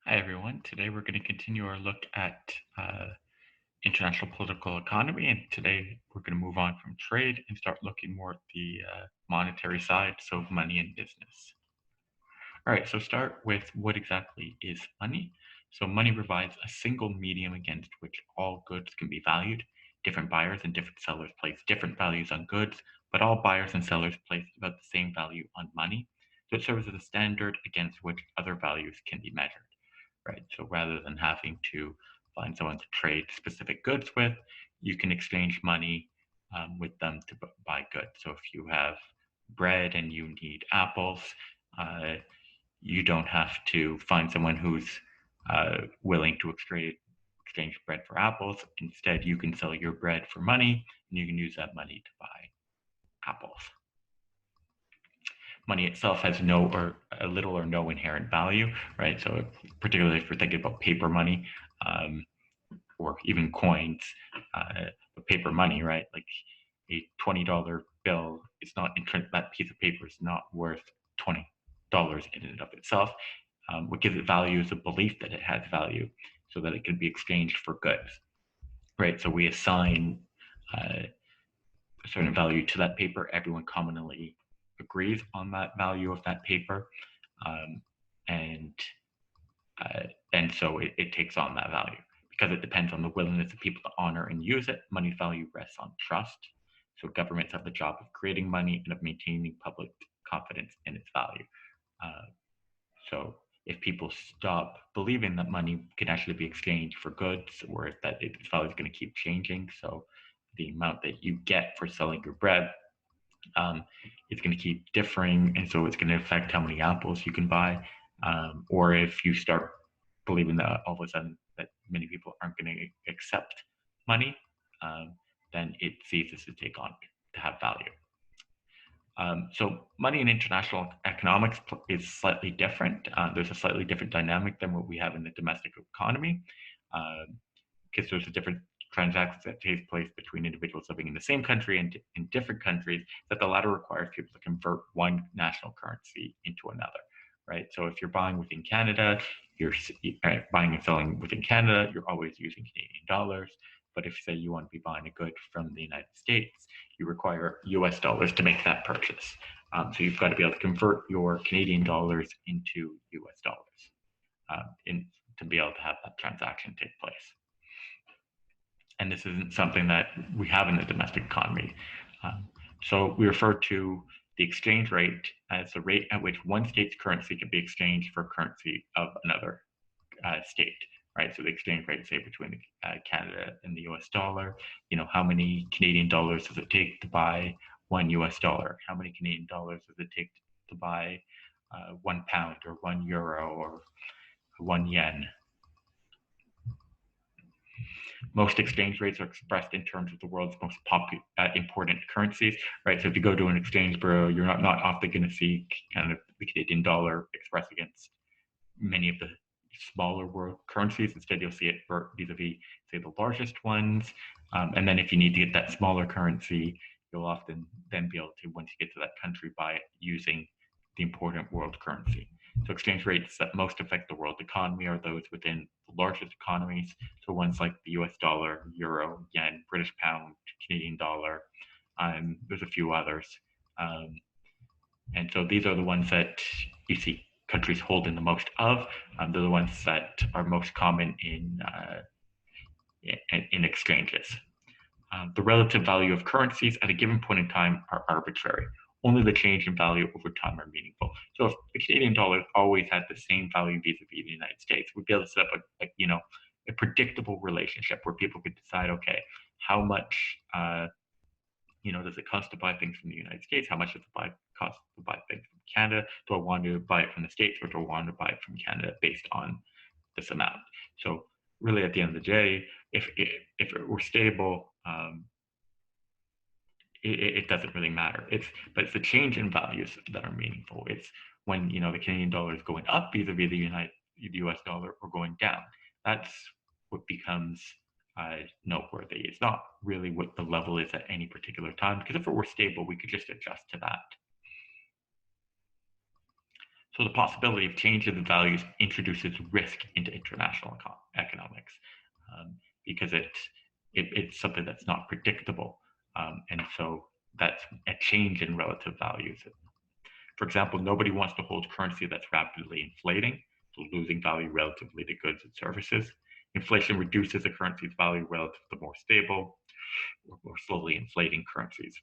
Hi, everyone. Today we're going to continue our look at international political economy. And today we're going to move on from trade and start looking more at the monetary side, so money and business. All right, so start with what exactly is money. So money provides a single medium against which all goods can be valued. Different buyers and different sellers place different values on goods, but all buyers and sellers place about the same value on money. So it serves as a standard against which other values can be measured. Right? So rather than having to find someone to trade specific goods with, you can exchange money with them to buy goods. So if you have bread and you need apples, uh, you don't have to find someone who's willing to exchange bread for apples. Instead, you can sell your bread for money, and you can use that money to buy apples. Money itself has no or a little or no inherent value, right? So particularly if we're thinking about paper money or even coins, paper money, right? Like a $20 bill, it's not that piece of paper is not worth $20 in and of itself. What gives it value is the belief that it has value, so that it can be exchanged for goods, right? So we assign a certain value to that paper. Everyone commonly agrees on that value of that paper, um, and and so it takes on that value because it depends on the willingness of people to honor and use it. Money's value rests on trust. So governments have the job of creating money and of maintaining public confidence in its value. Uh, so if people stop believing that money can actually be exchanged for goods, or that its value is going to keep changing, so the amount that you get for selling your bread it's going to keep differing, and so it's going to affect how many apples you can buy. Or if you start believing that all of a sudden that many people aren't going to accept money, then it ceases to take on to have value. So money in international economics is slightly different. There's a slightly different dynamic than what we have in the domestic economy, because there's a different transactions that take place between individuals living in the same country and in different countries, that the latter requires people to convert one national currency into another, right? So if you're buying within Canada, you're buying and selling within Canada, you're always using Canadian dollars. But if, say, you want to be buying a good from the United States, you require US dollars to make that purchase. So you've got to be able to convert your Canadian dollars into US dollars to be able to have that transaction take place. And this isn't something that we have in the domestic economy. So we refer to the exchange rate as the rate at which one state's currency can be exchanged for currency of another state, right? So the exchange rate, say, between Canada and the US dollar, how many Canadian dollars does it take to buy one US dollar? How many Canadian dollars does it take to buy £1 or €1 or €1? Most exchange rates are expressed in terms of the world's most important currencies, right? So if you go to an exchange bureau, you're not often going to see kind of the Canadian dollar expressed against many of the smaller world currencies. Instead, you'll see it vis-a-vis, say, the largest ones. And then if you need to get that smaller currency, you'll often then be able to, once you get to that country, buy it using the important world currency. So exchange rates that most affect the world economy are those within the largest economies. So ones like the US dollar, euro, yen, British pound, Canadian dollar. There's a few others. And so these are the ones that you see countries holding the most of. They're the ones that are most common in exchanges. The relative value of currencies at a given point in time are arbitrary. Only the change in value over time are meaningful. So if the Canadian dollar always had the same value vis-a-vis the United States, we'd be able to set up a predictable relationship where people could decide, okay, how much does it cost to buy things from the United States? How much does it cost to buy things from Canada? Do I want to buy it from the States, or do I want to buy it from Canada based on this amount? So really, at the end of the day, if it were stable, it doesn't really matter. But it's the change in values that are meaningful. It's when the Canadian dollar is going up vis-a-vis the US dollar, or going down. That's what becomes noteworthy. It's not really what the level is at any particular time, because if it were stable, we could just adjust to that. So the possibility of change in the values introduces risk into international economics, because it's something that's not predictable, and so that's a change in relative values. For example, nobody wants to hold currency that's rapidly inflating, so losing value relatively to goods and services. Inflation reduces a currency's value relative to more stable or more slowly inflating currencies.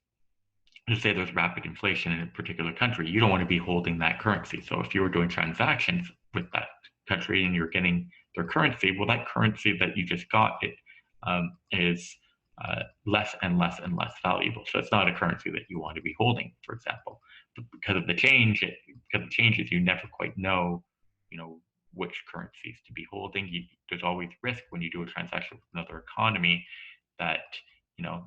To say there's rapid inflation in a particular country, you don't want to be holding that currency. So if you were doing transactions with that country and you're getting their currency, well, that currency that you just got is less and less and less valuable. So it's not a currency that you want to be holding, for example. But because of the changes, you never quite know, which currencies to be holding. There's always risk when you do a transaction with another economy that, you know,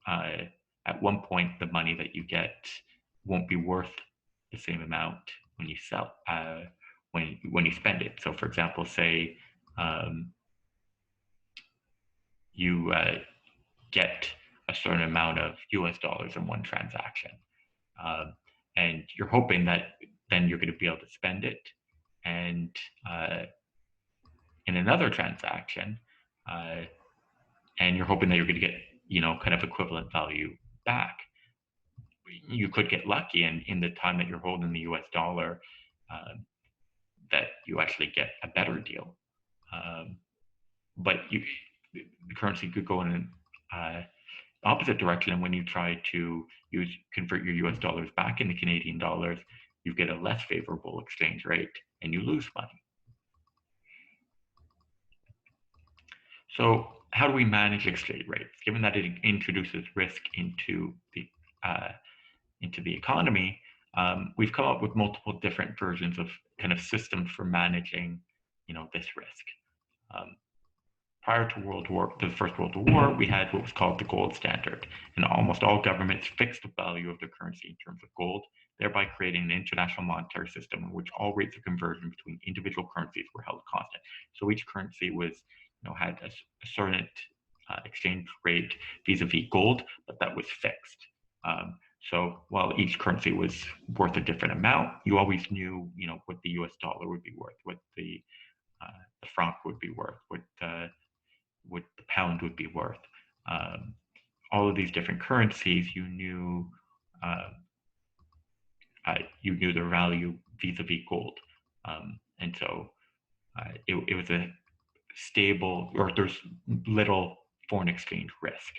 uh, at one point the money that you get won't be worth the same amount when you sell when you spend it. So, for example, say you get a certain amount of US dollars in one transaction, um, and you're hoping that then you're going to be able to spend it, and in another transaction, uh, and you're hoping that you're going to get kind of equivalent value back. You could get lucky, and in the time that you're holding the US dollar, um, that you actually get a better deal. Um, but the currency could go in an opposite direction, and when you try to convert your US dollars back into Canadian dollars, you get a less favorable exchange rate and you lose money. So how do we manage exchange rates? Given that it introduces risk into the economy, we've come up with multiple different versions of kind of systems for managing, this risk. Um, Prior to the First World War, we had what was called the gold standard, and almost all governments fixed the value of their currency in terms of gold, thereby creating an international monetary system in which all rates of conversion between individual currencies were held constant. So each currency had a certain exchange rate vis-a-vis gold, but that was fixed. So while each currency was worth a different amount, you always knew, what the U.S. dollar would be worth, what the franc would be worth, what the pound would be worth. All of these different currencies, uh, you knew their value vis-a-vis gold, and so it was a stable, or there's little foreign exchange risk.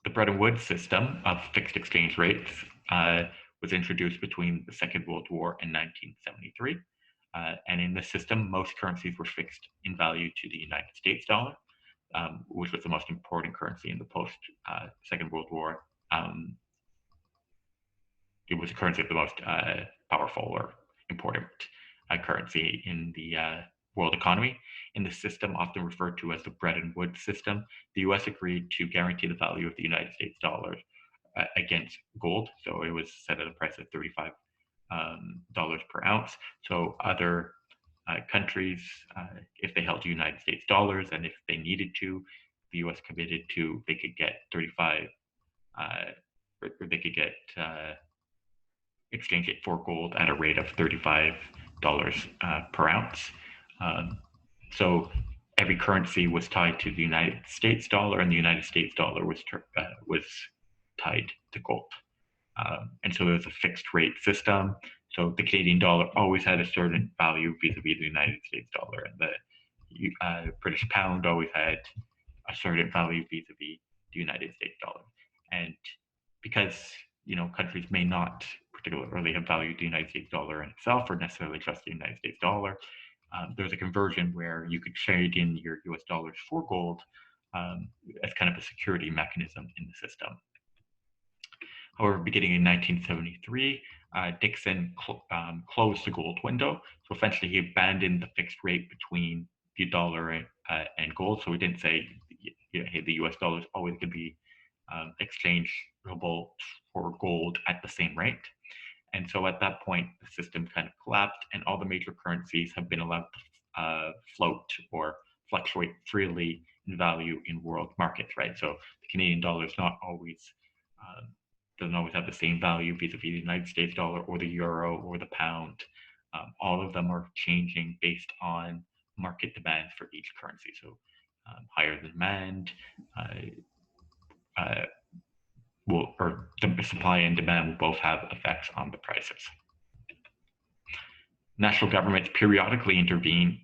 The Bretton Woods system of fixed exchange rates was introduced between the Second World War and 1973. And in this system, most currencies were fixed in value to the United States dollar, which was the most important currency in the post-Second World War. It was a currency of the most powerful or important currency in the world economy. In the system, often referred to as the Bretton Woods system, the U.S. agreed to guarantee the value of the United States dollar against gold. So it was set at a price of $35 per ounce. So other countries, if they held United States dollars, and if they needed to, the U.S. committed to they could get 35, or they could get exchange it for gold at a rate of $35 per ounce. So every currency was tied to the United States dollar, and the United States dollar was tied to gold. And so there was a fixed rate system. So the Canadian dollar always had a certain value vis-a-vis the United States dollar, and the British pound always had a certain value vis-a-vis the United States dollar. And because countries may not particularly have valued the United States dollar in itself, or necessarily trust the United States dollar, there's a conversion where you could trade in your US dollars for gold as kind of a security mechanism in the system. However, beginning in 1973, Dixon closed the gold window. So essentially, he abandoned the fixed rate between the dollar and gold. So he didn't say, hey, the US dollar is always going to be exchangeable for gold at the same rate. And so at that point, the system kind of collapsed, and all the major currencies have been allowed to float or fluctuate freely in value in world markets, right? So the Canadian dollar is not always doesn't always have the same value vis-a-vis the United States dollar or the euro or the pound. All of them are changing based on market demands for each currency. So higher demand uh, or the supply and demand will both have effects on the prices. National governments periodically intervene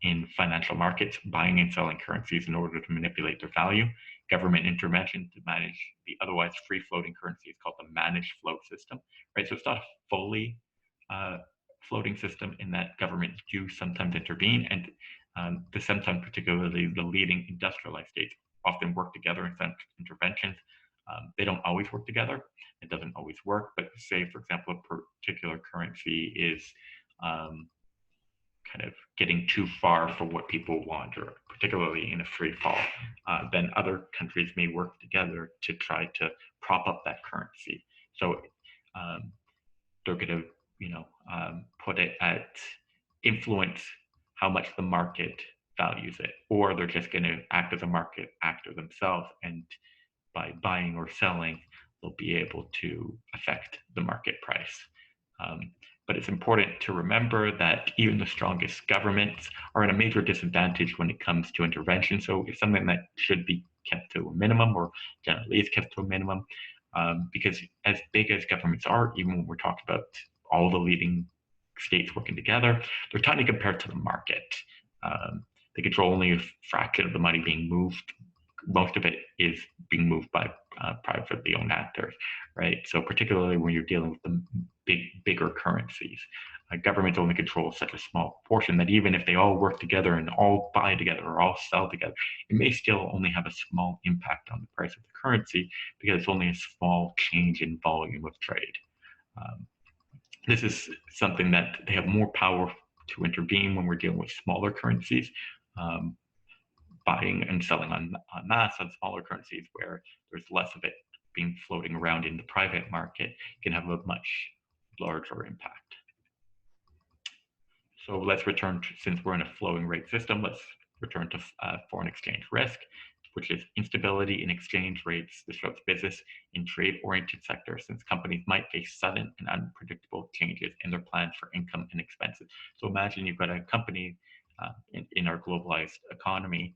in financial markets, buying and selling currencies in order to manipulate their value. Government intervention to manage the otherwise free-floating currency is called the managed float system, right? So it's not a fully floating system in that governments do sometimes intervene, and sometimes, particularly the leading industrialized states, often work together in some interventions. They don't always work together. It doesn't always work, but say, for example, a particular currency is kind of getting too far for what people want, or particularly in a free fall, then other countries may work together to try to prop up that currency. So they're going to, put it at influence how much the market values it, or they're just going to act as a market actor themselves, and by buying or selling, they'll be able to affect the market price. But it's important to remember that even the strongest governments are at a major disadvantage when it comes to intervention. So it's something that should be kept to a minimum, or generally is kept to a minimum, because as big as governments are, even when we're talking about all the leading states working together, they're tiny compared to the market. They control only a fraction of the money being moved. Most of it is being moved by privately owned actors, right? So particularly when you're dealing with the bigger currencies, governments only control such a small portion that even if they all work together and all buy together or all sell together, it may still only have a small impact on the price of the currency because it's only a small change in volume of trade. This is something that they have more power to intervene when we're dealing with smaller currencies. Buying and selling en masse on smaller currencies where there's less of it being floating around in the private market can have a much larger impact. So let's return to, since we're in a flowing rate system, let's return to foreign exchange risk, which is instability in exchange rates disrupts business in trade-oriented sectors, since companies might face sudden and unpredictable changes in their plans for income and expenses. So imagine you've got a company in our globalized economy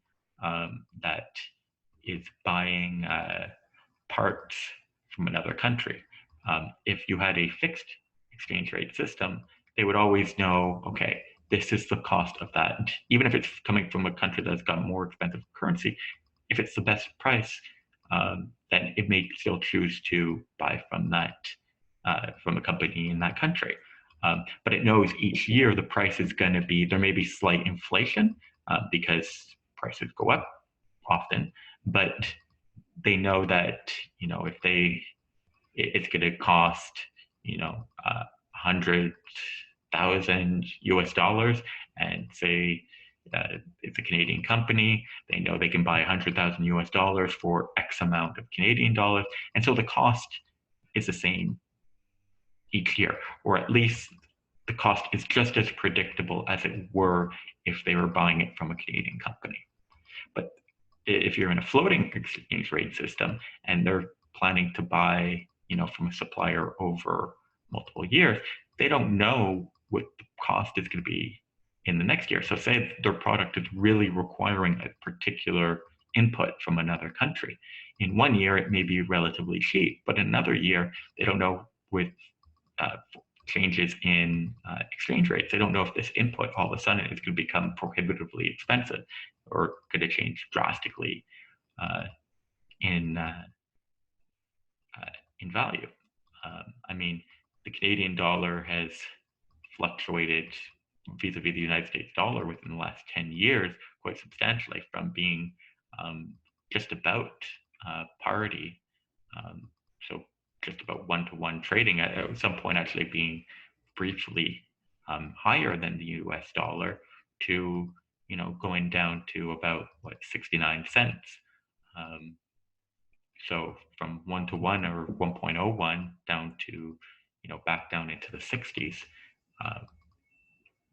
that is buying parts from another country. If you had a fixed exchange rate system, they would always know, okay, this is the cost of that. Even if it's coming from a country that's got more expensive currency, if it's the best price, then it may still choose to buy from that, from a company in that country. But it knows each year the price is going to be, there may be slight inflation because prices go up often, but they know that, if it's going to cost, 100,000 US dollars, and say it's a Canadian company, they know they can buy 100,000 US dollars for X amount of Canadian dollars. And so the cost is the same each year, or at least the cost is just as predictable as it were if they were buying it from a Canadian company. But if you're in a floating exchange rate system and they're planning to buy, from a supplier over multiple years, they don't know what the cost is going to be in the next year. So say their product is really requiring a particular input from another country. In one year, it may be relatively cheap, but in another year, they don't know with changes in exchange rates. They don't know if this input all of a sudden is going to become prohibitively expensive, or could it change drastically in value. I mean, the Canadian dollar has fluctuated vis-a-vis the United States dollar within the last 10 years quite substantially, from being just about parity, so just about one-to-one trading, at some point actually being briefly higher than the US dollar, to going down to about 69 cents. So from 1-to-1 or 1.01 down to back down into the 60s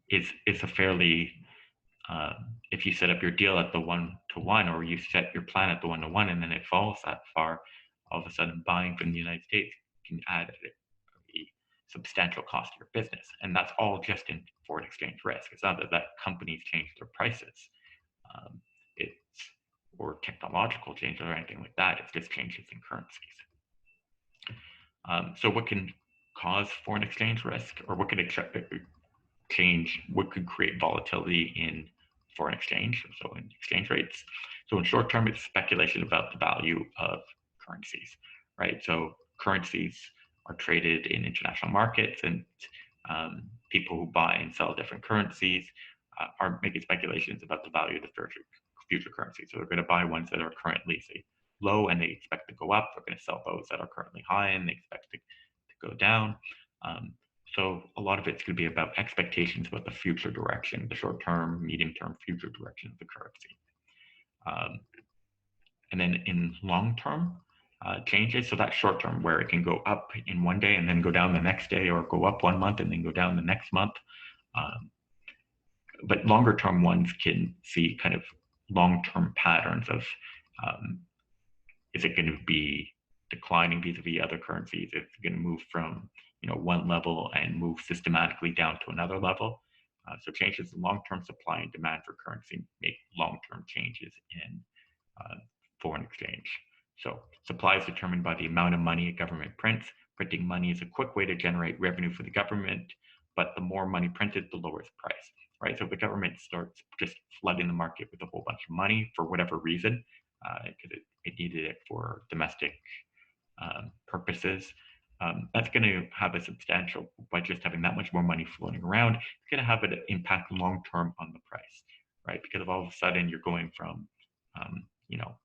is a fairly, if you set up your deal at the 1-to-1, or you set your plan at the 1-to-1 and then it falls that far, all of a sudden buying from the United States can add a substantial cost to your business. And that's all just in foreign exchange risk. It's not that companies change their prices. Um, it's or technological change or anything like that. It's just changes in currencies. So what can cause foreign exchange risk, or what could what could create volatility in foreign exchange, so in exchange rates? So in short term, it's speculation about the value of currencies, right? So currencies are traded in international markets, and people who buy and sell different currencies are making speculations about the value of the future currency. So they're going to buy ones that are currently, say, low and they expect to go up. They're going to sell those that are currently high and they expect to go down. So a lot of it's going to be about expectations about the future direction, the short-term, medium-term, future direction of the currency. And then in long-term changes, so that's short-term, where it can go up in one day and then go down the next day, or go up 1 month and then go down the next month. But longer-term ones can see kind of long-term patterns of is it going to be declining vis-a-vis other currencies? It's going to move from one level and move systematically down to another level. So changes in long-term supply and demand for currency make long-term changes in foreign exchange. So supply is determined by the amount of money a government prints. Printing money is a quick way to generate revenue for the government, but the more money printed, the lower its price, right? So if the government starts just flooding the market with a whole bunch of money for whatever reason, because it needed it for domestic purposes, that's going to have a substantial, by just having that much more money floating around, it's going to have an impact long-term on the price, right? Because if all of a sudden you're going from,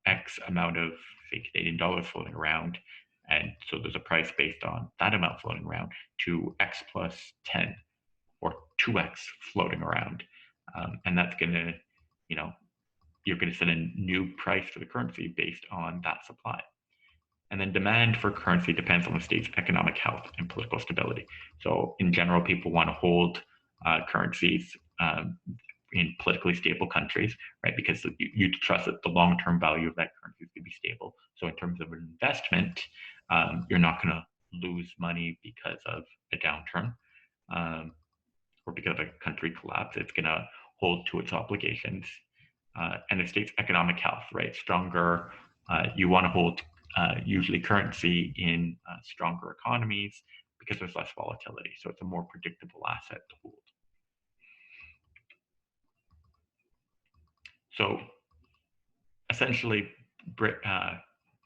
X amount of, say, Canadian dollars floating around, and so there's a price based on that amount floating around, to X plus 10 or 2X floating around. And that's going to, you're going to set a new price for the currency based on that supply. And then demand for currency depends on the state's economic health and political stability. So in general, people want to hold currencies in politically stable countries, right? Because you trust that the long-term value of that currency is going to be stable. So in terms of an investment, you're not going to lose money because of a downturn or because of a country collapse. It's going to hold to its obligations. And the state's economic health, right? Stronger, you want to hold usually currency in stronger economies because there's less volatility. So it's a more predictable asset to hold. So essentially,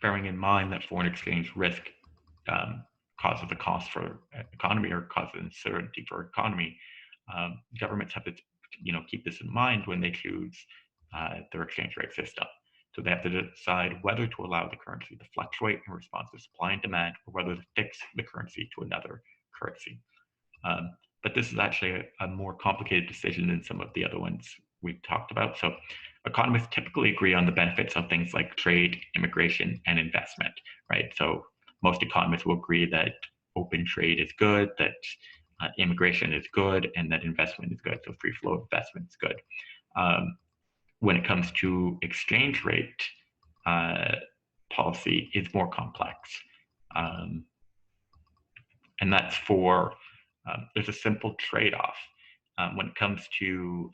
bearing in mind that foreign exchange risk causes a cost for economy or causes uncertainty for economy, governments have to keep this in mind when they choose their exchange rate system. So they have to decide whether to allow the currency to fluctuate in response to supply and demand, or whether to fix the currency to another currency. But this is actually a more complicated decision than some of the other ones we've talked about. So economists typically agree on the benefits of things like trade, immigration, and investment, right? So most economists will agree that open trade is good, that immigration is good, and that investment is good. So free flow investment is good. When it comes to exchange rate policy, it's more complex. And that's for, there's a simple trade-off. When it comes to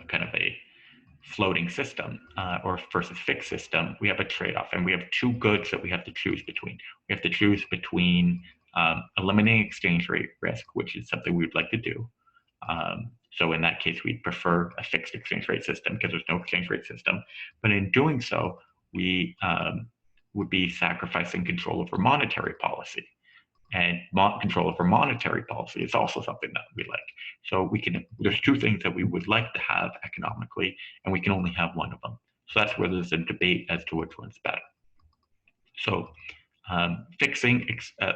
kind of a floating system or versus fixed system, we have a trade-off, and we have two goods that we have to choose between. We have to choose between eliminating exchange rate risk, which is something we would like to do. So in that case, we'd prefer a fixed exchange rate system because there's no exchange rate system. But in doing so, we would be sacrificing control over monetary policy. And control over monetary policy is also something that we like. So there's two things that we would like to have economically, and we can only have one of them. So that's where there's a debate as to which one's better. So fixing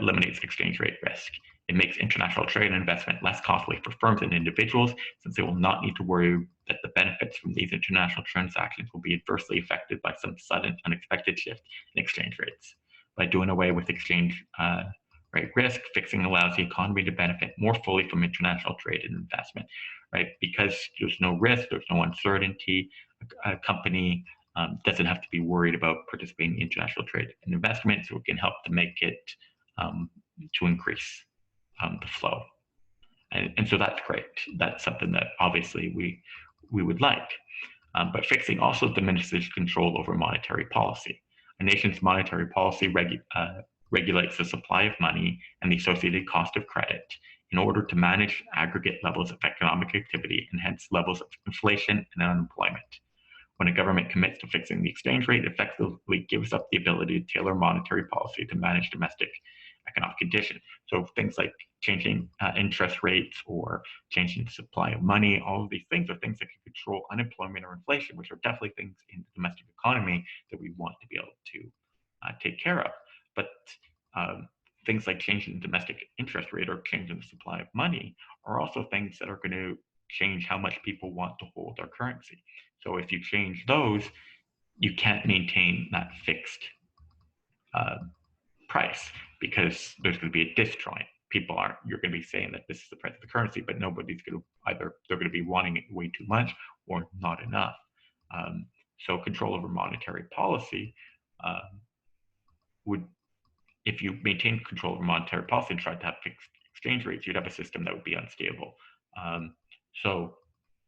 eliminates exchange rate risk. It makes international trade and investment less costly for firms and individuals, since they will not need to worry that the benefits from these international transactions will be adversely affected by some sudden unexpected shift in exchange rates. By doing away with exchange rate risk, fixing allows the economy to benefit more fully from international trade and investment, right? Because there's no risk, there's no uncertainty. A company doesn't have to be worried about participating in international trade and investment, so it can help to make it to increase the flow. And so that's great. That's something that obviously we would like. But fixing also diminishes control over monetary policy. A nation's monetary policy regulates the supply of money and the associated cost of credit in order to manage aggregate levels of economic activity and hence levels of inflation and unemployment. When a government commits to fixing the exchange rate, it effectively gives up the ability to tailor monetary policy to manage domestic economic conditions. So things like changing interest rates or changing the supply of money, all of these things are things that can control unemployment or inflation, which are definitely things in the domestic economy that we want to be able to take care of. But things like changing the domestic interest rate or changing the supply of money are also things that are going to change how much people want to hold our currency. So if you change those, you can't maintain that fixed price because there's going to be a disjoint. You're going to be saying that this is the price of the currency, but nobody's going to they're going to be wanting it way too much or not enough. So control over monetary policy would, if you maintain control over monetary policy and tried to have fixed exchange rates, you'd have a system that would be unstable. So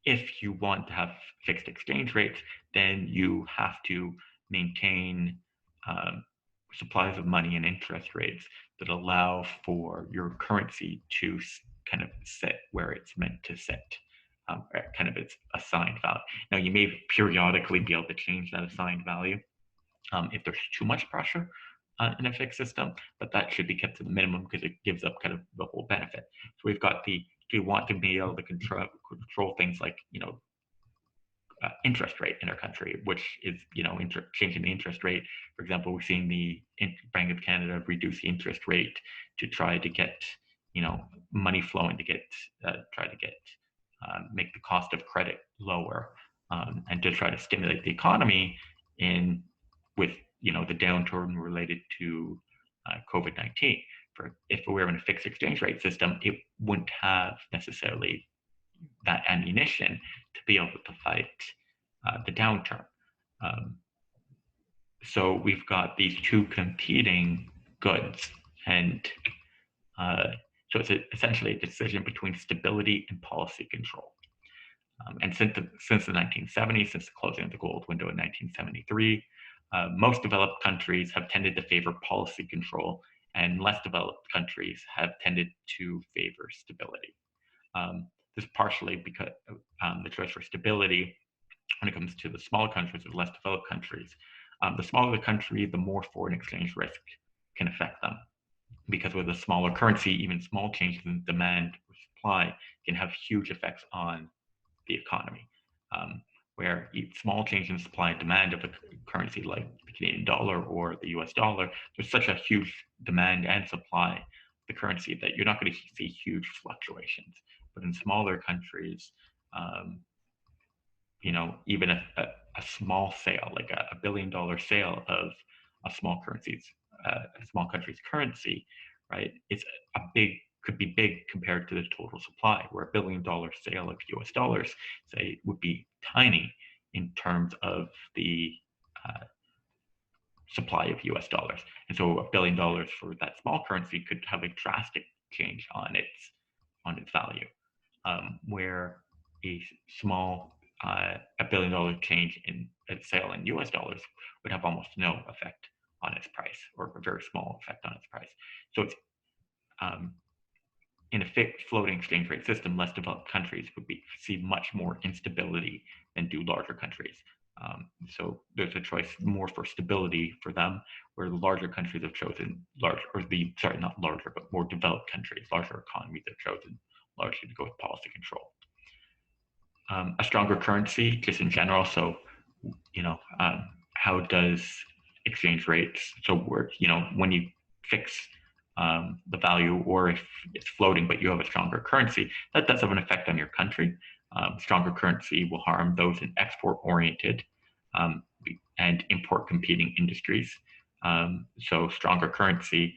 if you want to have fixed exchange rates, then you have to maintain supplies of money and interest rates that allow for your currency to kind of sit where it's meant to sit, kind of its assigned value. Now, you may periodically be able to change that assigned value if there's too much pressure in a fixed system, but that should be kept to the minimum because it gives up kind of the whole benefit. So we've got do you want to be able to control things like, interest rate in our country, which is, changing the interest rate. For example, we've seen the Bank of Canada reduce the interest rate to try to get, money flowing to make the cost of credit lower, and to try to stimulate the economy with the downturn related to COVID-19. If we were in a fixed exchange rate system, it wouldn't have necessarily that ammunition to be able to fight the downturn. So we've got these two competing goods, and so it's essentially a decision between stability and policy control. And since the 1970s, since the closing of the gold window in 1973, most developed countries have tended to favor policy control, and less developed countries have tended to favor stability. This is partially because the choice for stability, when it comes to the smaller countries or less developed countries, the smaller the country, the more foreign exchange risk can affect them. Because with a smaller currency, even small changes in demand or supply can have huge effects on the economy. Where small change in supply and demand of a currency like the Canadian dollar or the US dollar, there's such a huge demand and supply of the currency that you're not going to see huge fluctuations. But in smaller countries, even a small sale, like a $1 billion sale of a small country's currency, right? Could be big compared to the total supply, where $1 billion sale of US dollars, say, would be tiny in terms of the supply of US dollars. And so $1 billion for that small currency could have a drastic change on its value, where a small $1 billion change in a sale in US dollars would have almost no effect on its price, or a very small effect on its price. So it's in a fixed floating exchange rate system, less developed countries would see much more instability than do larger countries. So there's a choice more for stability for them, where the larger countries have chosen more developed countries, larger economies have chosen largely to go with policy control. A stronger currency, just in general. So, how does exchange rates? So when you fix the value, or if it's floating but you have a stronger currency, that does have an effect on your country. Stronger currency will harm those in export-oriented and import-competing industries. So stronger currency,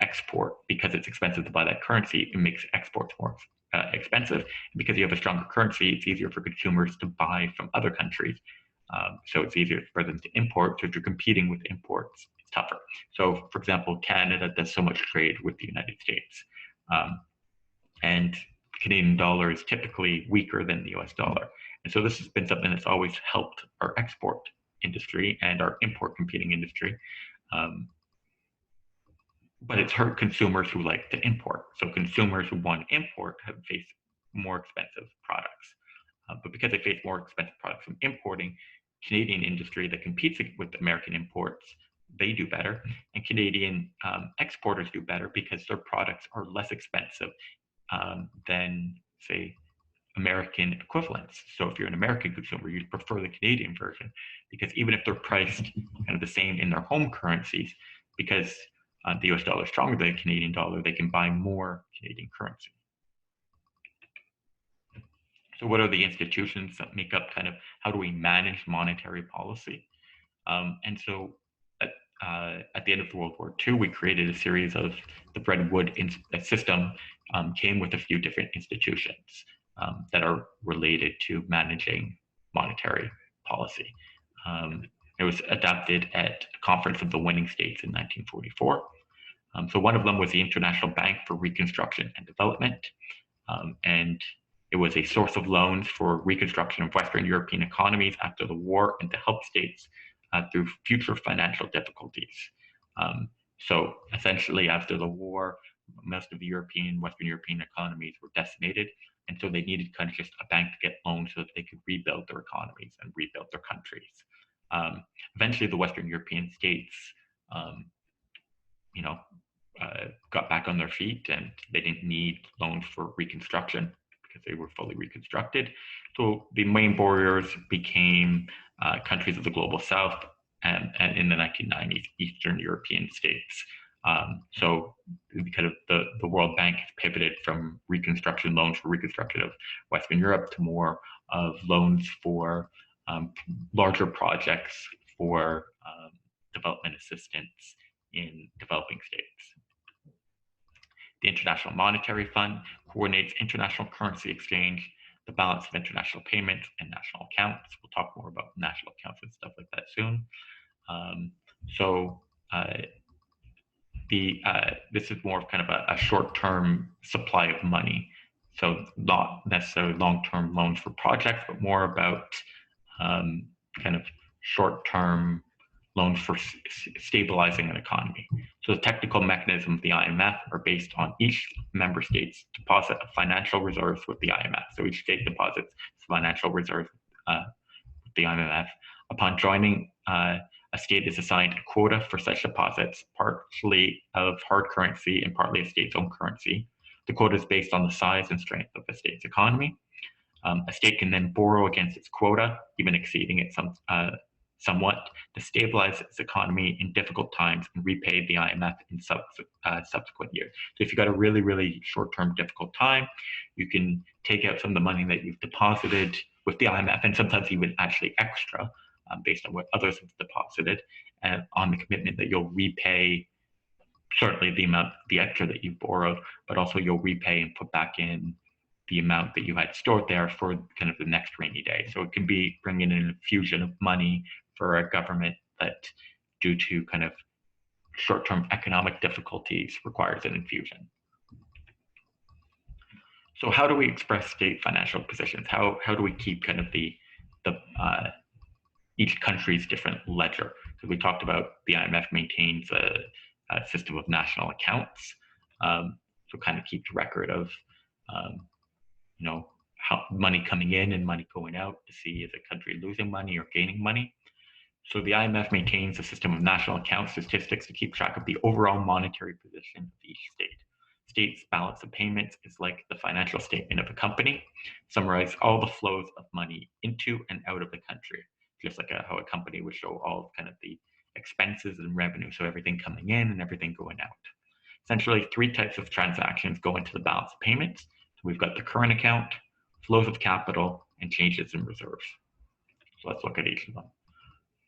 export, because it's expensive to buy that currency, it makes exports more expensive. And because you have a stronger currency, it's easier for consumers to buy from other countries. So it's easier for them to import. So if you're competing with imports, it's tougher. So for example, Canada does so much trade with the United States. And Canadian dollar is typically weaker than the US dollar. And so this has been something that's always helped our export industry and our import competing industry. But it's hurt consumers who like to import. So consumers who want to import have faced more expensive products. But because they face more expensive products from importing, Canadian industry that competes with American imports, they do better. And Canadian exporters do better because their products are less expensive than, say, American equivalents. So if you're an American consumer, you prefer the Canadian version because even if they're priced kind of the same in their home currencies, because the US dollar is stronger than the Canadian dollar, they can buy more Canadian currency. So what are the institutions that make up kind of how do we manage monetary policy? And so at the end of the World War II, we created a series of the Bretton Woods system came with a few different institutions that are related to managing monetary policy. It was adopted at the Conference of the Winning States in 1944. So one of them was the International Bank for Reconstruction and Development. And it was a source of loans for reconstruction of Western European economies after the war and to help states through future financial difficulties. So essentially after the war, most of the Western European economies were decimated. And so they needed kind of just a bank to get loans so that they could rebuild their economies and rebuild their countries. Eventually the Western European states, got back on their feet and they didn't need loans for reconstruction because they were fully reconstructed. So the main borrowers became countries of the global south and in the 1990s, Eastern European states. So kind of the World Bank pivoted from reconstruction loans for reconstruction of Western Europe to more of loans for larger projects for development assistance in developing states. The International Monetary Fund coordinates international currency exchange, the balance of international payments, and national accounts. We'll talk more about national accounts and stuff like that soon. This is more of kind of a short-term supply of money. So not necessarily long-term loans for projects, but more about kind of short-term loans for stabilizing an economy. So the technical mechanisms of the IMF are based on each member state's deposit of financial reserves with the IMF. So each state deposits financial reserves with the IMF. Upon joining, a state is assigned a quota for such deposits, partly of hard currency and partly a state's own currency. The quota is based on the size and strength of the state's economy. A state can then borrow against its quota, even exceeding it somewhat, to stabilize its economy in difficult times and repay the IMF in subsequent years. So if you've got a really, really short-term difficult time, you can take out some of the money that you've deposited with the IMF and sometimes even actually extra based on what others have deposited and on the commitment that you'll repay certainly the extra that you borrowed, but also you'll repay and put back in the amount that you had stored there for kind of the next rainy day. So it can be bringing in an infusion of money for a government that, due to kind of short-term economic difficulties, requires an infusion. So how do we express state financial positions? How do we keep kind of each country's different ledger? Because we talked about the IMF maintains a system of national accounts, so kind of keeps record of how money coming in and money going out to see is a country losing money or gaining money. So the IMF maintains a system of national account statistics to keep track of the overall monetary position of each state. State's balance of payments is like the financial statement of a company, summarize all the flows of money into and out of the country, just like how a company would show all of kind of the expenses and revenue, so everything coming in and everything going out. Essentially, three types of transactions go into the balance of payments. So we've got the current account, flows of capital, and changes in reserves. So let's look at each of them.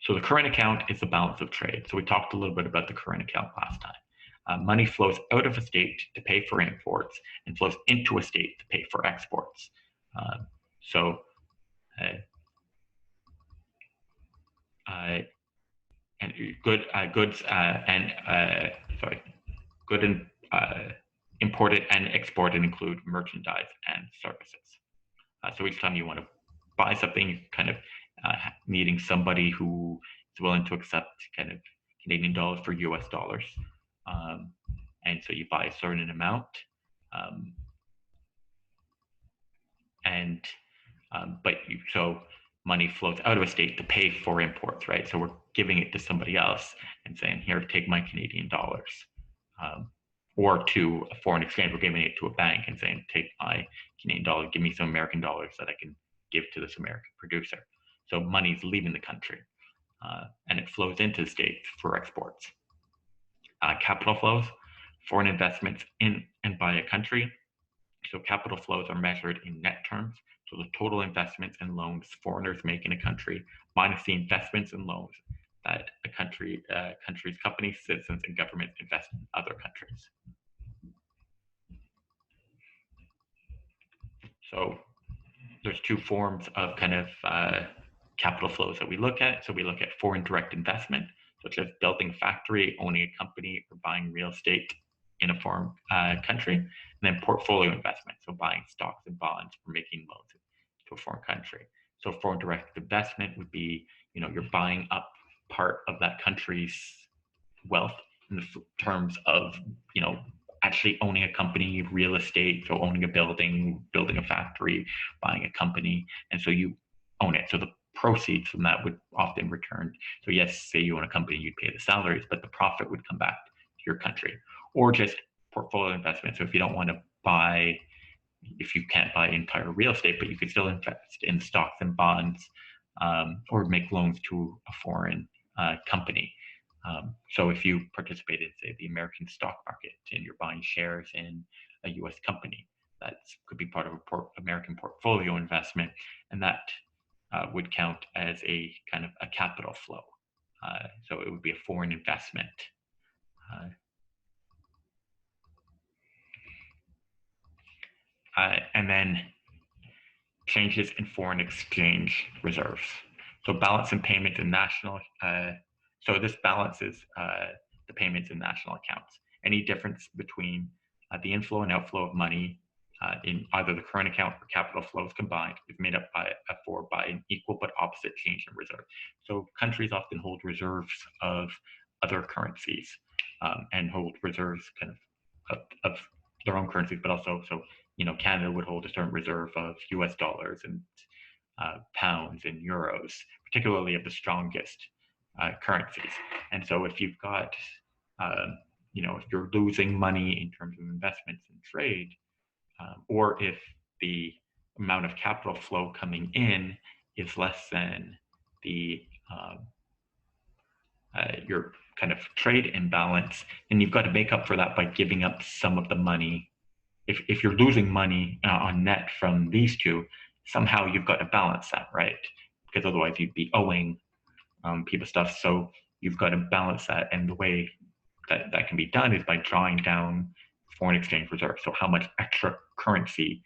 So the current account is the balance of trade. So we talked a little bit about the current account last time. Money flows out of a state to pay for imports and flows into a state to pay for exports. and goods and sorry, good and imported and exported include merchandise and services. So each time you want to buy something, you kind of needing somebody who is willing to accept kind of Canadian dollars for US dollars. And so you buy a certain amount. Um, and so money flows out of a state to pay for imports, right? So we're giving it to somebody else and saying, here, take my Canadian dollars. Or to a foreign exchange, we're giving it to a bank and saying, take my Canadian dollar, give me some American dollars that I can give to this American producer. So money's leaving the country, and it flows into the states for exports. Capital flows, foreign investments in and by a country. So capital flows are measured in net terms. So the total investments and loans foreigners make in a country minus the investments and loans that a country's companies, citizens, and governments invest in other countries. So there's two forms of kind of capital flows that we look at. So we look at foreign direct investment, such as building a factory, owning a company, or buying real estate in a foreign country. And then portfolio investment, so buying stocks and bonds or making loans to a foreign country. So foreign direct investment would be, you're buying up part of that country's wealth in the terms of, actually owning a company, real estate, so owning a building, building a factory, buying a company, and so you own it. So the proceeds from that would often return. So yes, say you own a company, you'd pay the salaries, but the profit would come back to your country. Or just portfolio investment. So if you don't want to buy, if you can't buy entire real estate, but you could still invest in stocks and bonds, or make loans to a foreign company. So if you participate in, say, the American stock market and you're buying shares in a US company, that could be part of an American portfolio investment, and that would count as a kind of a capital flow. So it would be a foreign investment. And then changes in foreign exchange reserves. So balance and payments in national, so this balances the payments in national accounts. Any difference between the inflow and outflow of money in either the current account or capital flows combined is made up by an equal but opposite change in reserve. So countries often hold reserves of other currencies and hold reserves kind of their own currencies, but also, so Canada would hold a certain reserve of US dollars and pounds and euros, particularly of the strongest currencies. And so if you've got, if you're losing money in terms of investments and trade, or if the amount of capital flow coming in is less than the your kind of trade imbalance, then you've got to make up for that by giving up some of the money. If you're losing money on net from these two, somehow you've got to balance that, right? Because otherwise you'd be owing people stuff. So you've got to balance that. And the way that can be done is by drawing down foreign exchange reserves. So how much extra currency,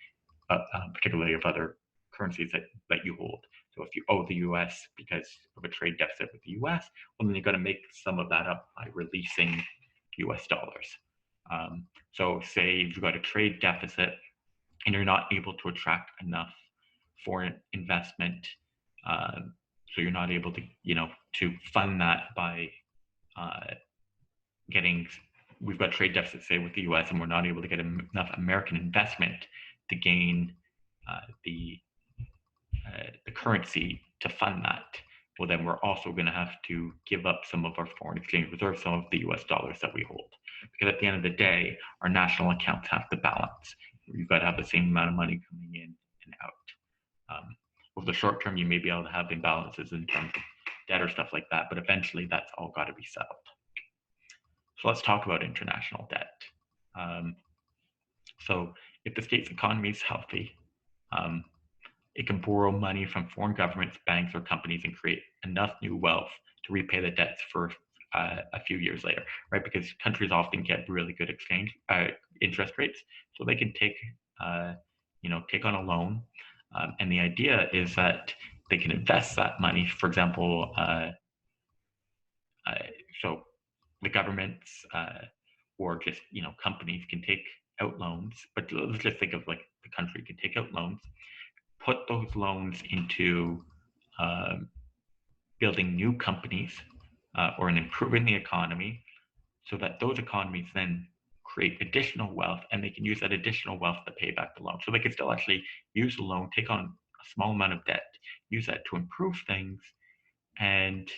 particularly of other currencies that you hold. So if you owe the US because of a trade deficit with the US, well, then you've got to make some of that up by releasing US dollars. So say you've got a trade deficit and you're not able to attract enough foreign investment, so you're not able to, to fund that by we've got trade deficits, say, with the US, and we're not able to get enough American investment to gain the currency to fund that. Well, then we're also going to have to give up some of our foreign exchange reserves, some of the US dollars that we hold. Because at the end of the day, our national accounts have to balance. You've got to have the same amount of money coming in and out. Over the short term, you may be able to have imbalances in terms of debt or stuff like that, but eventually that's all got to be settled. So let's talk about international debt. So if the state's economy is healthy, it can borrow money from foreign governments, banks, or companies and create enough new wealth to repay the debts for a few years later, right? Because countries often get really good interest rates, so they can take on a loan, and the idea is that they can invest that money. For example, So the governments or just companies can take out loans, but let's just think of like the country can take out loans, put those loans into um, building new companies or in improving the economy, so that those economies then create additional wealth, and they can use that additional wealth to pay back the loan. So they can still actually use the loan, take on a small amount of debt, use that to improve things, and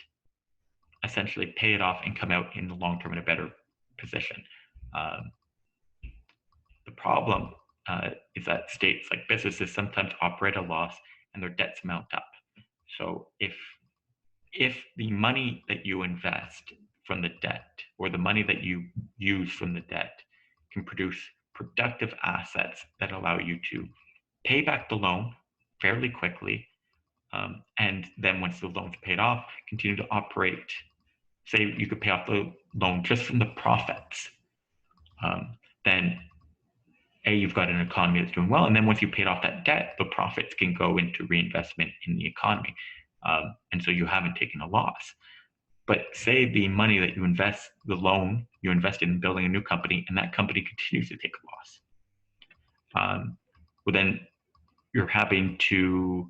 essentially pay it off and come out in the long term in a better position. Um, the problem is that states like businesses sometimes operate at a loss and their debts mount up. So if the money that you invest from the debt or the money that you use from the debt can produce productive assets that allow you to pay back the loan fairly quickly, and then once the loan's paid off, continue to operate. Say you could pay off the loan just from the profits, then you've got an economy that's doing well, and then once you paid off that debt, the profits can go into reinvestment in the economy, and so you haven't taken a loss. But say the money that you invest, the loan you invested in building a new company, and that company continues to take a loss. Well, then you're having to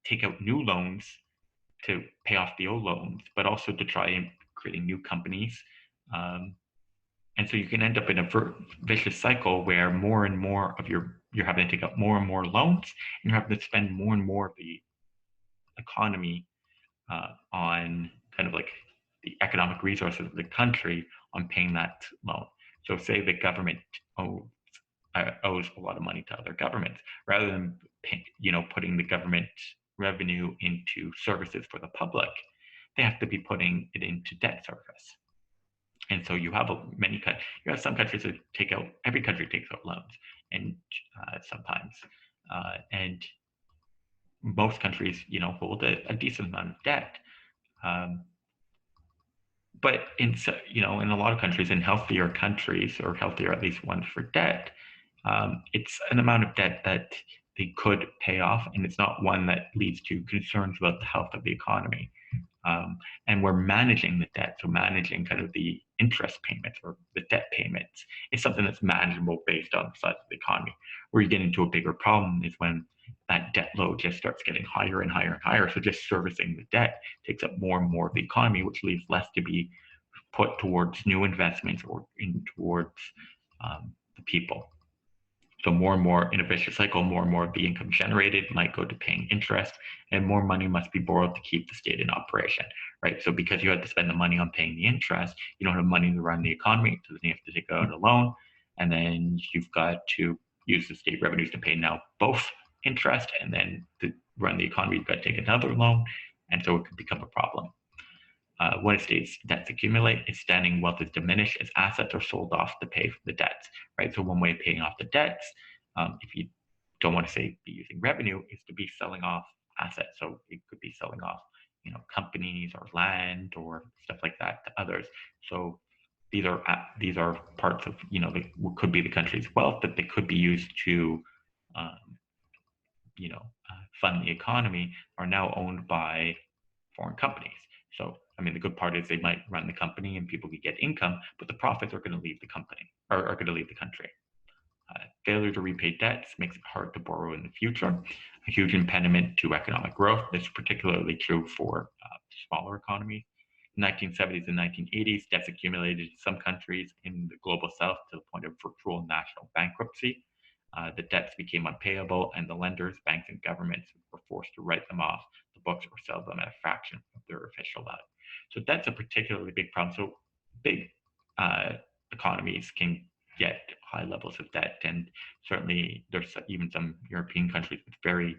take out new loans to pay off the old loans, but also to try and creating new companies. And so you can end up in a vicious cycle where more and more of you're having to take out more and more loans, and you're having to spend more and more of the economy on kind of like the economic resources of the country on paying that loan. So say the government owes a lot of money to other governments, rather than putting the government revenue into services for the public, they have to be putting it into debt service. And so you have some countries that take out, every country takes out loans, and sometimes, and most countries, hold a decent amount of debt. But in a lot of countries, in healthier countries, or healthier at least ones for debt, it's an amount of debt that they could pay off, and it's not one that leads to concerns about the health of the economy. And we're managing the debt, so managing kind of the interest payments or the debt payments is something that's manageable based on the size of the economy. Where you get into a bigger problem is when that debt load just starts getting higher and higher and higher. So just servicing the debt takes up more and more of the economy, which leaves less to be put towards new investments or towards the people. So more and more in a vicious cycle, more and more of the income generated might go to paying interest, and more money must be borrowed to keep the state in operation, right? So because you had to spend the money on paying the interest, you don't have money to run the economy, so then you have to take out a loan, and then you've got to use the state revenues to pay now both interest, and then to run the economy, you've got to take another loan, and so it could become a problem. When a state's debts accumulate, its standing wealth is diminished as assets are sold off to pay for the debts, right? So one way of paying off the debts, if you don't want to say be using revenue, is to be selling off assets. So it could be selling off, companies or land or stuff like that to others. So these are parts of, what could be the country's wealth that they could be used to, fund the economy, are now owned by foreign companies. So, the good part is they might run the company and people could get income, but the profits are going to leave the company, or are going to leave the country. Failure to repay debts makes it hard to borrow in the future, a huge impediment to economic growth. This is particularly true for smaller economies. In the 1970s and 1980s, debts accumulated in some countries in the global south to the point of virtual national bankruptcy. The debts became unpayable, and the lenders, banks, and governments were forced to write them off the books or sell them at a fraction of their official value. So that's a particularly big problem. So big economies can get high levels of debt, and certainly there's even some European countries with very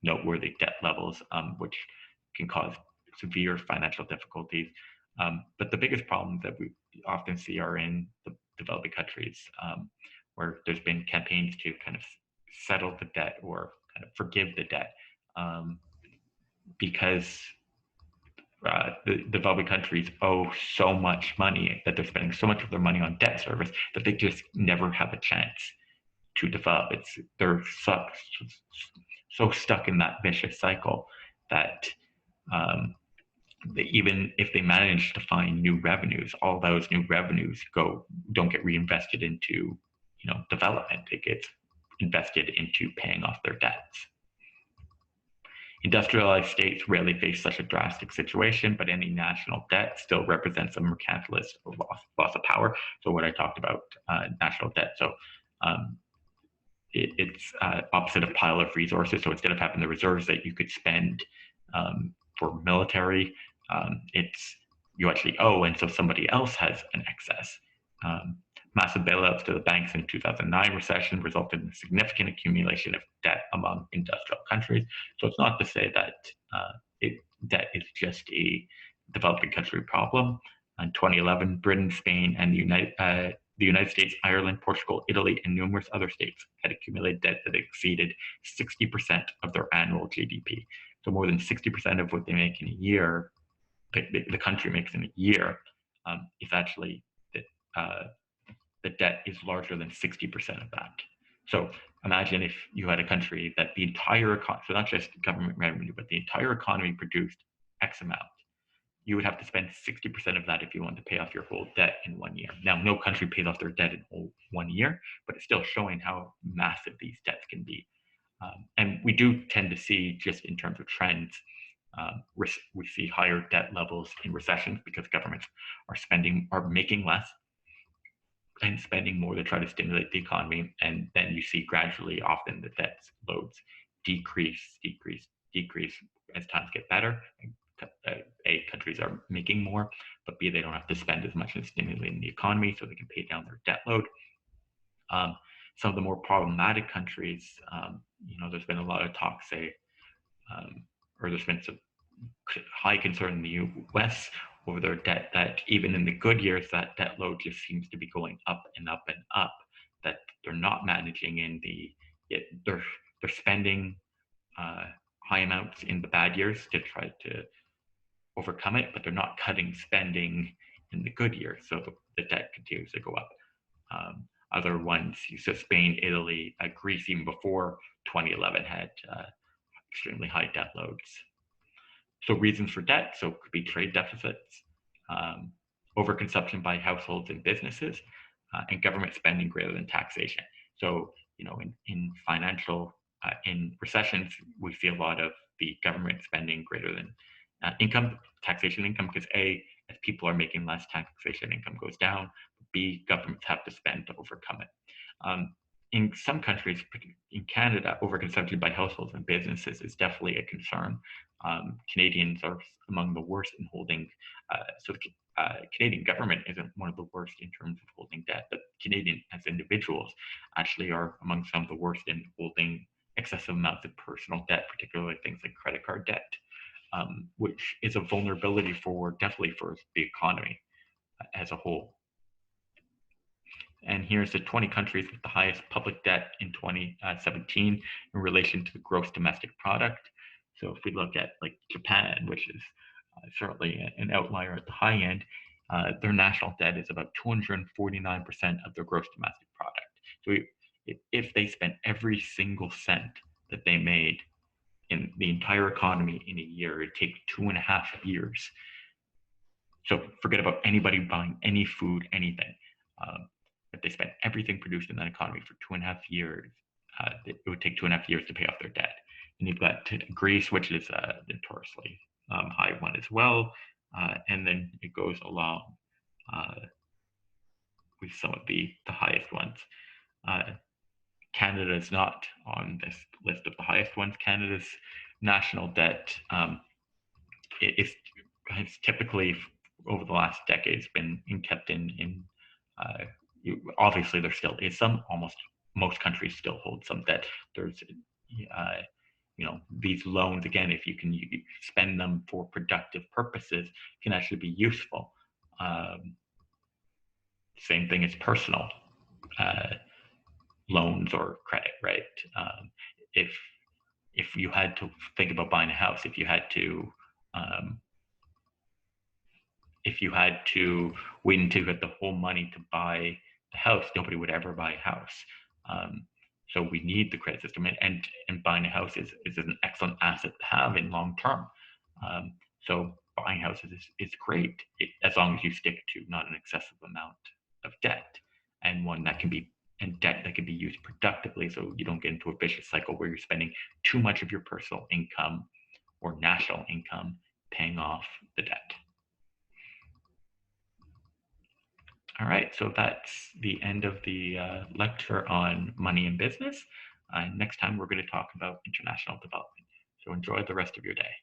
noteworthy debt levels, which can cause severe financial difficulties. But the biggest problems that we often see are in the developing countries, where there's been campaigns to kind of settle the debt or kind of forgive the debt, because the developing countries owe so much money, that they're spending so much of their money on debt service, that they just never have a chance to develop. They're so stuck in that vicious cycle that even if they manage to find new revenues, all those new revenues don't get reinvested into development. It gets invested into paying off their debts. Industrialized states rarely face such a drastic situation, but any national debt still represents a mercantilist loss of power. So what I talked about, national debt. So it's opposite of pile of resources. So instead of having the reserves that you could spend for military, it's you actually owe, and so somebody else has an excess. Massive bailouts to the banks in 2009 recession resulted in a significant accumulation of debt among industrial countries. So it's not to say that debt is just a developing country problem. In 2011, Britain, Spain, and the United States, Ireland, Portugal, Italy, and numerous other states had accumulated debt that exceeded 60% of their annual GDP. So more than 60% of what they make in a year, the country makes in a year, is actually the debt is larger than 60% of that. So imagine if you had a country that the entire economy, so not just government revenue, but the entire economy produced X amount. You would have to spend 60% of that if you want to pay off your whole debt in 1 year. Now, no country pays off their debt in 1 year, but it's still showing how massive these debts can be. And we do tend to see, just in terms of trends, we see higher debt levels in recessions because governments are making less and spending more to try to stimulate the economy. And then you see gradually, often the debt loads decrease as times get better. A, countries are making more, but B, they don't have to spend as much in stimulating the economy, so they can pay down their debt load. Some of the more problematic countries, there's been a lot of talk, or there's been some high concern in the U.S. over their debt, that even in the good years, that debt load just seems to be going up and up and up, that they're not managing they're spending high amounts in the bad years to try to overcome it, but they're not cutting spending in the good years, so the debt continues to go up. Other ones, so Spain, Italy, Greece, even before 2011 had extremely high debt loads. So reasons for debt, so it could be trade deficits, overconsumption by households and businesses, and government spending greater than taxation. So, in financial, in recessions, we see a lot of the government spending greater than taxation income, because A, as people are making less, taxation income goes down. B, governments have to spend to overcome it. In some countries, in Canada, overconsumption by households and businesses is definitely a concern. Canadians are among the worst in holding, so the Canadian government isn't one of the worst in terms of holding debt, but Canadian as individuals actually are among some of the worst in holding excessive amounts of personal debt, particularly things like credit card debt, which is a vulnerability definitely for the economy as a whole. And here's the 20 countries with the highest public debt in 2017 in relation to the gross domestic product. So if we look at like Japan, which is certainly an outlier at the high end, their national debt is about 249% of their gross domestic product. So if they spent every single cent that they made in the entire economy in a year, it'd take 2.5 years. So forget about anybody buying any food, anything. If they spent everything produced in that economy for 2.5 years, it would take 2.5 years to pay off their debt. And you've got Greece, which is a notoriously high one as well. And then it goes along with some of the highest ones. Canada is not on this list of the highest ones. Canada's national debt has typically, over the last decades, been kept in obviously there still is some. Most countries still hold some debt. There's these loans, again, if you can spend them for productive purposes, can actually be useful. Same thing as personal loans or credit, right? If you had to think about buying a house, if you had to wait until you had the whole money to buy the house, nobody would ever buy a house. So we need the credit system, and buying a house is an excellent asset to have in long term. So buying houses is great, as long as you stick to not an excessive amount of debt, and one that can be and debt that can be used productively, so you don't get into a vicious cycle where you're spending too much of your personal income or national income paying off the debt. All right, so that's the end of the lecture on money and business. Next time, we're going to talk about international development. So enjoy the rest of your day.